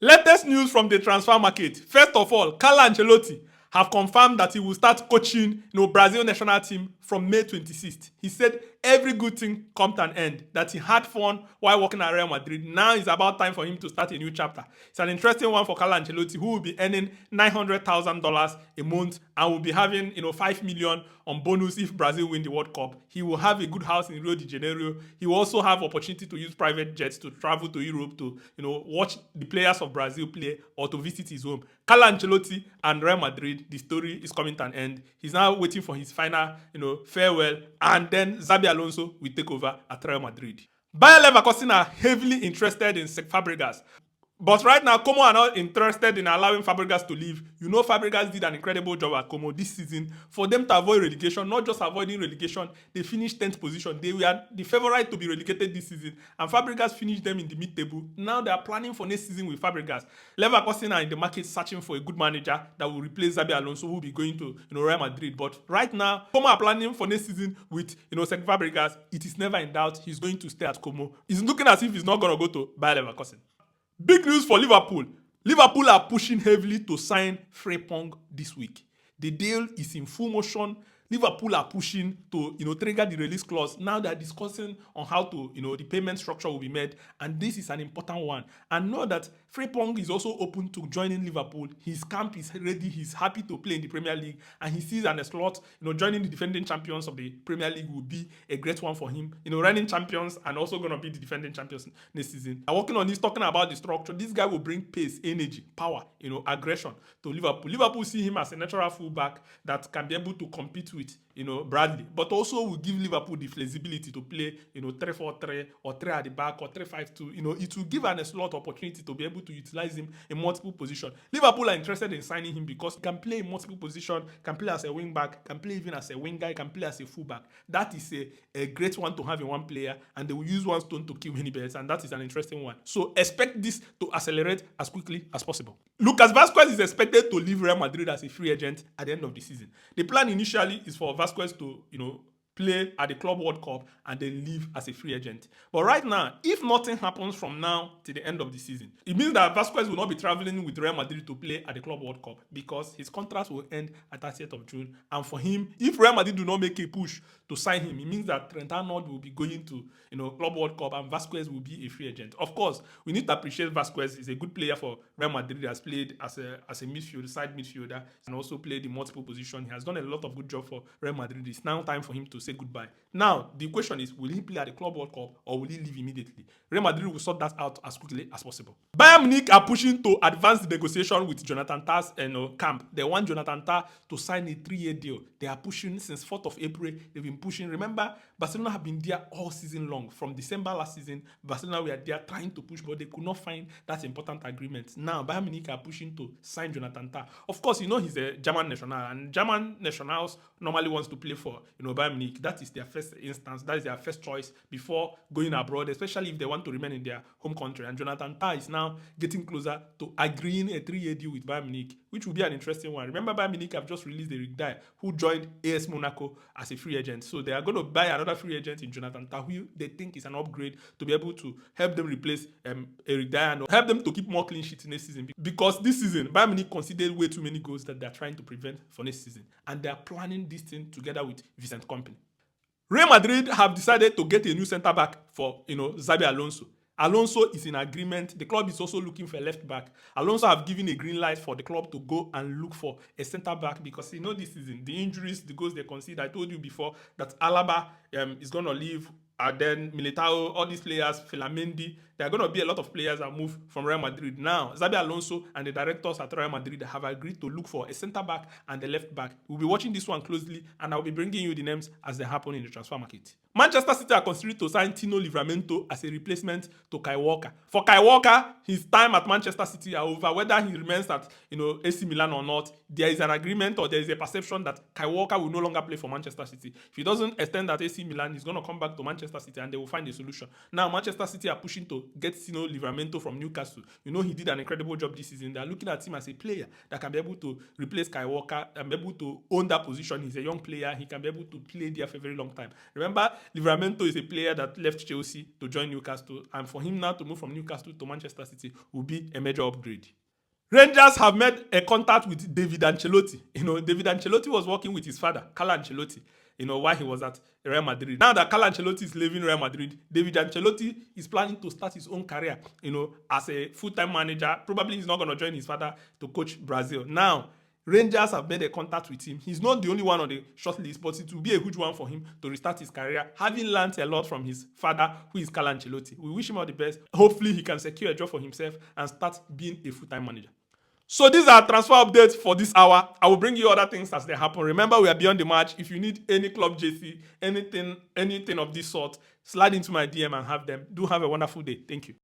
Latest news from the transfer market. First of all, Carlo Ancelotti have confirmed that he will start coaching Brazil national team from May 26th. He said every good thing comes to an end, that he had fun while working at Real Madrid. Now it's about time for him to start a new chapter. It's an interesting one for Carlo Ancelotti, who will be earning $900,000 a month and will be having $5 million on bonus if Brazil win the World Cup. He will have a good house in Rio de Janeiro. He will also have opportunity to use private jets to travel to Europe to watch the players of Brazil play or to visit his home. Carlo Ancelotti and Real Madrid, the story is coming to an end. He's now waiting for his final farewell, and then Xabi Alonso will take over at Real Madrid. Bayer Leverkusen are heavily interested in Cesc Fabregas. But right now, Como are not interested in allowing Fabregas to leave. Fabregas did an incredible job at Como this season. For them to avoid relegation, not just avoiding relegation, they finished 10th position. They were the favorite to be relegated this season, and Fabregas finished them in the mid-table. Now they are planning for next season with Fabregas. Leverkusen are in the market searching for a good manager that will replace Xabi Alonso, who will be going to Real Madrid. But right now, Como are planning for next season with Cesc Fabregas. It is never in doubt he's going to stay at Como. It's looking as if he's not going to go to Bayer Leverkusen. Big news for Liverpool. Liverpool are pushing heavily to sign Frimpong this week. The deal is in full motion. Liverpool are pushing to trigger the release clause. Now they are discussing on how to the payment structure will be made, and this is an important one. And know that Frimpong is also open to joining Liverpool. His camp is ready. He's happy to play in the Premier League, and he sees an slot joining the defending champions of the Premier League will be a great one for him. Reigning champions and also going to be the defending champions next season. I'm working on this, talking about the structure. This guy will bring pace, energy, power, aggression to Liverpool. Liverpool see him as a natural fullback that can be able to compete with Bradley, but also will give Liverpool the flexibility to play 3-4-3 or 3 at the back or 3-5-2. It will give an slot opportunity to be able to utilize him in multiple positions. Liverpool are interested in signing him because he can play in multiple positions, can play as a wing back, can play even as a winger, can play as a fullback. That is a great one to have in one player, and they will use one stone to kill many birds, and that is an interesting one. So expect this to accelerate as quickly as possible. Lucas Vazquez is expected to leave Real Madrid as a free agent at the end of the season. The plan initially is for Vazquez to, play at the Club World Cup and then leave as a free agent. But right now, if nothing happens from now to the end of the season, it means that Vazquez will not be traveling with Real Madrid to play at the Club World Cup because his contract will end at 30th of June. And for him, if Real Madrid do not make a push to sign him, it means that Trent Arnold will be going to, Club World Cup, and Vazquez will be a free agent. Of course, we need to appreciate Vazquez. He's a good player for Real Madrid. He has played as a midfielder, side midfielder, and also played in multiple positions. He has done a lot of good job for Real Madrid. It's now time for him to say goodbye. Now, the question is, will he play at the Club World Cup or will he leave immediately? Real Madrid will sort that out as quickly as possible. Bayern Munich are pushing to advance the negotiation with Jonathan Tah's camp. They want Jonathan Tah to sign a 3-year deal. They are pushing since 4th of April. They've been pushing. Remember, Barcelona have been there all season long. From December last season, Barcelona were there trying to push, but they could not find that important agreement. Now, Bayern Munich are pushing to sign Jonathan Tah. Of course, he's a German national, and German nationals normally wants to play for Bayern Munich. That is their first instance. That is their first choice before going abroad, especially if they want to remain in their home country. And Jonathan Tah is now getting closer to agreeing a 3-year deal with Bayern Munich, which will be an interesting one. Remember, Bayern Munich have just released Eric Dier, who joined AS Monaco as a free agent. So they are going to buy another free agent in Jonathan Tah, who they think is an upgrade to be able to help them replace Eric Dier and help them to keep more clean sheets next season. Because this season, Bayern Munich conceded way too many goals that they are trying to prevent for next season. And they are planning this thing together with Vincent Kompany. Real Madrid have decided to get a new centre-back for, Xabi Alonso. Alonso is in agreement. The club is also looking for a left back. Alonso have given a green light for the club to go and look for a centre back because this season, the injuries, the goals they concede. I told you before that Alaba is going to leave. And then Militao, all these players, Filamendi, there are going to be a lot of players that move from Real Madrid. Now, Xabi Alonso and the directors at Real Madrid have agreed to look for a centre-back and a left-back. We'll be watching this one closely, and I'll be bringing you the names as they happen in the transfer market. Manchester City are considering to sign Tino Livramento as a replacement to Kai Walker. For Kai Walker, his time at Manchester City are over. Whether he remains at AC Milan or not, there is an agreement or there is a perception that Kyle Walker will no longer play for Manchester City. If he doesn't extend at AC Milan, he's going to come back to Manchester City and they will find a solution. Now, Manchester City are pushing to get Livramento from Newcastle. He did an incredible job this season. They're looking at him as a player that can be able to replace Kyle Walker and be able to own that position. He's a young player. He can be able to play there for a very long time. Remember, Livramento is a player that left Chelsea to join Newcastle, and for him now to move from Newcastle to Manchester City will be a major upgrade. Rangers have made a contact with David Ancelotti. David Ancelotti was working with his father, Carlo Ancelotti, while he was at Real Madrid. Now that Carlo Ancelotti is leaving Real Madrid, David Ancelotti is planning to start his own career, as a full-time manager. Probably he's not going to join his father to coach Brazil. Now, Rangers have made a contact with him. He's not the only one on the shortlist, but it will be a huge one for him to restart his career, having learned a lot from his father, who is Carlo Ancelotti. We wish him all the best. Hopefully, he can secure a job for himself and start being a full-time manager. So these are transfer updates for this hour. I will bring you other things as they happen. Remember, we are beyond the match. If you need any club JC, anything of this sort, slide into my DM and have them. Do have a wonderful day. Thank you.